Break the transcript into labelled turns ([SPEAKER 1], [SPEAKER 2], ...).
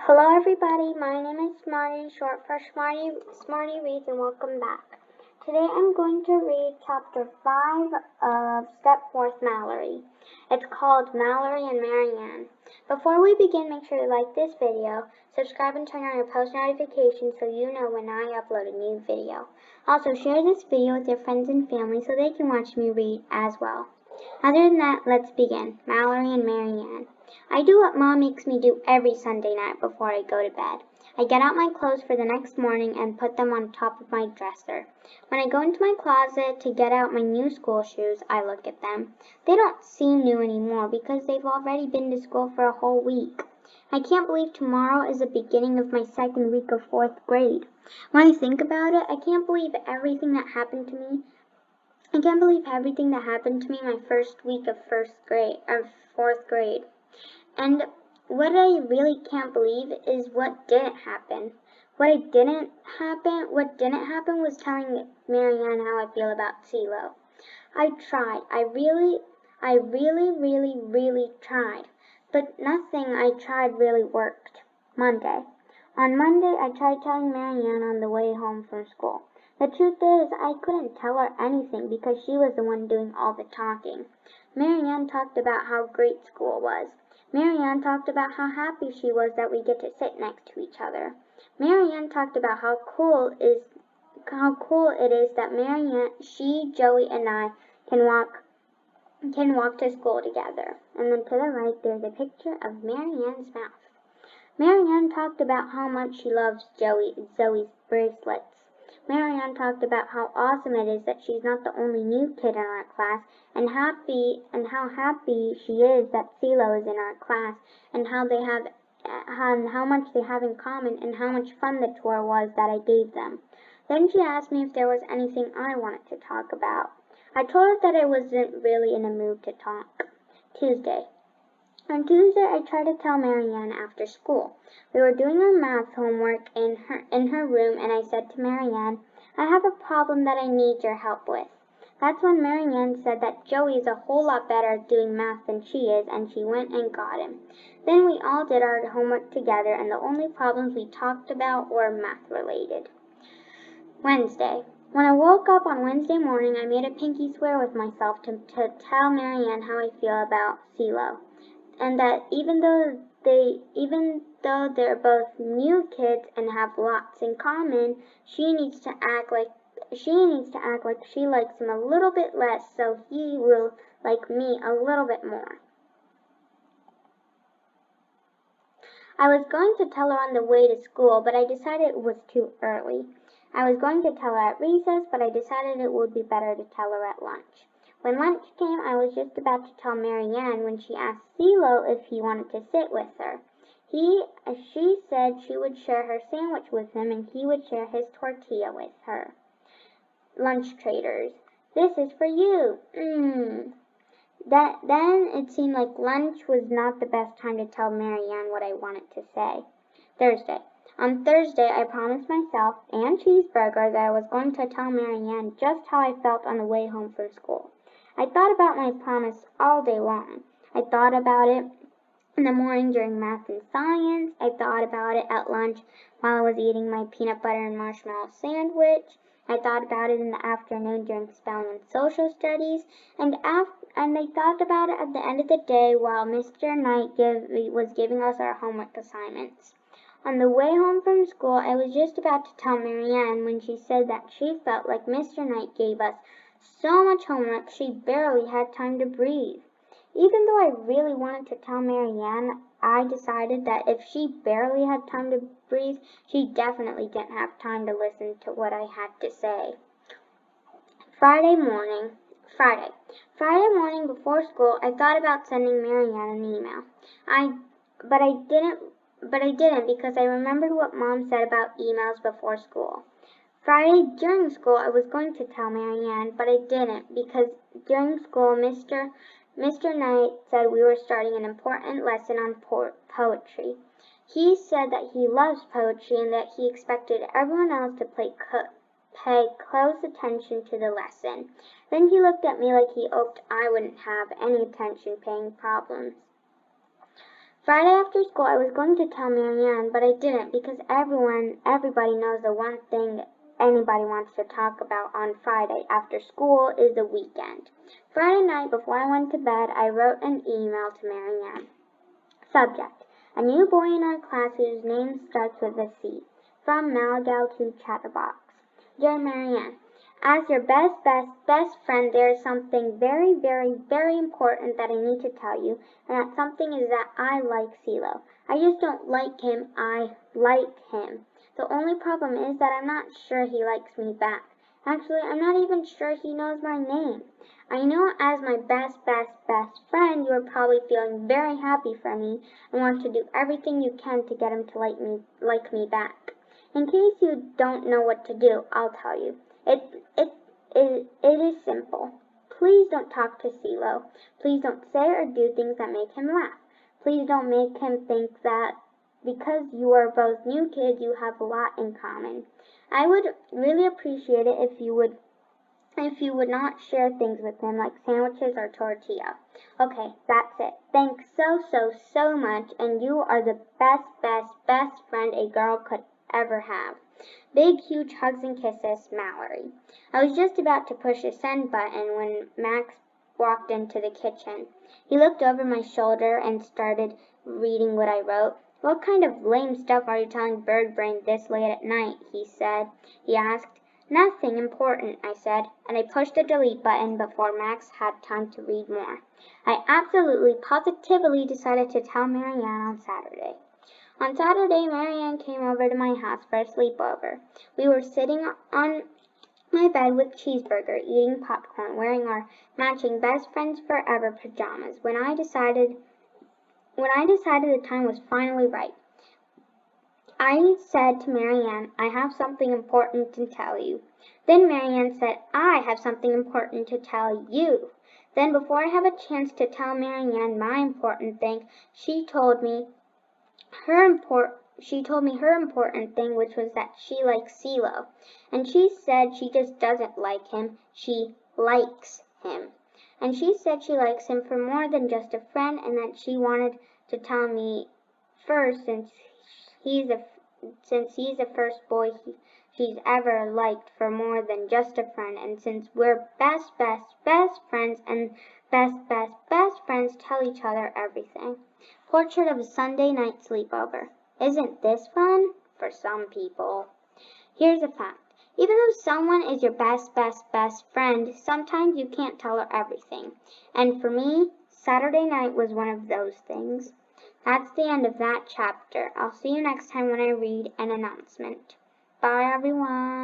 [SPEAKER 1] Hello everybody, my name is Smarty, short for Smarty Reads, and welcome back. Today I'm going to read Chapter 5 of Ch.4 Mallory. It's called Mallory and Marianne. Before we begin, make sure you like this video, subscribe and turn on your post notifications so you know when I upload a new video. Also, share this video with your friends and family so they can watch me read as well. Other than that, let's begin. Mallory and Marianne. I do what Mom makes me do every Sunday night before I go to bed. I get out my clothes for the next morning and put them on top of my dresser. When I go into my closet to get out my new school shoes, I look at them. They don't seem new anymore because they've already been to school for a whole week. I can't believe tomorrow is the beginning of my second week of 4th grade. When I think about it, I can't believe everything that happened to me. My first week of 4th grade. And what I really can't believe is what didn't happen. What didn't happen was telling Marianne how I feel about CeeLo. I tried. I really tried. But nothing I tried really worked. Monday. On Monday, I tried telling Marianne on the way home from school. The truth is, I couldn't tell her anything because she was the one doing all the talking. Marianne talked about how great school was. Marianne talked about how happy she was that we get to sit next to each other. Marianne talked about how cool it is that she, Joey, and I can walk to school together. And then to the right, there's a picture of Marianne's mouth. Marianne talked about how much she loves Zoe's bracelets. Marianne talked about how awesome it is that she's not the only new kid in our class, and how happy she is that CeeLo is in our class, and how much they have in common, and how much fun the tour was that I gave them. Then she asked me if there was anything I wanted to talk about. I told her that I wasn't really in a mood to talk. Tuesday. On Tuesday, I tried to tell Marianne after school. We were doing our math homework in her room, and I said to Marianne, I have a problem that I need your help with. That's when Marianne said that Joey is a whole lot better at doing math than she is, and she went and got him. Then we all did our homework together, and the only problems we talked about were math-related. Wednesday. When I woke up on Wednesday morning, I made a pinky swear with myself to tell Marianne how I feel about CeeLo. And that even though they're both new kids and have lots in common, she needs to act like she likes him a little bit less so he will like me a little bit more. I was going to tell her on the way to school, but I decided it was too early. I was going to tell her at recess, but I decided it would be better to tell her at lunch. When lunch came, I was just about to tell Marianne when she asked CeeLo if he wanted to sit with her. She said she would share her sandwich with him and he would share his tortilla with her. Lunch traders. This is for you. Then it seemed like lunch was not the best time to tell Marianne what I wanted to say. Thursday. On Thursday, I promised myself and Cheeseburger that I was going to tell Marianne just how I felt on the way home from school. I thought about my promise all day long. I thought about it in the morning during math and science. I thought about it at lunch while I was eating my peanut butter and marshmallow sandwich. I thought about it in the afternoon during spelling and social studies. And I thought about it at the end of the day while Mr. Knight was giving us our homework assignments. On the way home from school, I was just about to tell Marianne when she said that she felt like Mr. Knight gave us so much homework she barely had time to breathe. Even though I really wanted to tell Marianne, I decided that if she barely had time to breathe, she definitely didn't have time to listen to what I had to say. Friday morning before school, I thought about sending Marianne an email. But I didn't because I remembered what Mom said about emails before school. Friday during school, I was going to tell Marianne, but I didn't because during school, Mr. Knight said we were starting an important lesson on poetry. He said that he loves poetry and that he expected everyone else to pay close attention to the lesson. Then he looked at me like he hoped I wouldn't have any attention-paying problems. Friday after school, I was going to tell Marianne, but I didn't because everybody knows the one thing anybody wants to talk about on Friday after school is the weekend. Friday night, before I went to bed, I wrote an email to Marianne. Subject: a new boy in our class whose name starts with a C. From Mallory to Chatterbox. Dear Marianne, as your best friend, there is something very important that I need to tell you, and that something is that I like CeeLo. I just don't like him, I like him. The only problem is that I'm not sure he likes me back. Actually, I'm not even sure he knows my name. I know as my best friend, you are probably feeling very happy for me and want to do everything you can to get him to like me back. In case you don't know what to do, I'll tell you. It is simple. Please don't talk to CeeLo. Please don't say or do things that make him laugh. Please don't make him think that because you are both new kids, you have a lot in common. I would really appreciate it if you would not share things with him like sandwiches or tortilla. Okay, that's it. Thanks so much, and you are the best friend a girl could ever have. Big, huge hugs and kisses, Mallory. I was just about to push the send button when Max walked into the kitchen. He looked over my shoulder and started reading what I wrote. What kind of lame stuff are you telling Bird Brain this late at night? He asked. Nothing important, I said, and I pushed the delete button before Max had time to read more. I absolutely, positively decided to tell Marianne on Saturday. On Saturday, Marianne came over to my house for a sleepover. We were sitting on my bed with Cheeseburger, eating popcorn, wearing our matching Best Friends Forever pajamas. When I decided the time was finally right, I said to Marianne, I have something important to tell you. Then Marianne said, I have something important to tell you. Then before I have a chance to tell Marianne my important thing, she told me her important thing, which was that she likes CeeLo. And she said she just doesn't like him, she likes him. And she said she likes him for more than just a friend, and that she wanted to tell me first he's the first boy she's ever liked for more than just a friend, and since we're best friends and best friends tell each other everything. Portrait of a Sunday night sleepover. Isn't this fun? For some people. Here's a fact. Even though someone is your best friend, sometimes you can't tell her everything. And for me, Saturday night was one of those things. That's the end of that chapter. I'll see you next time when I read an announcement. Bye, everyone.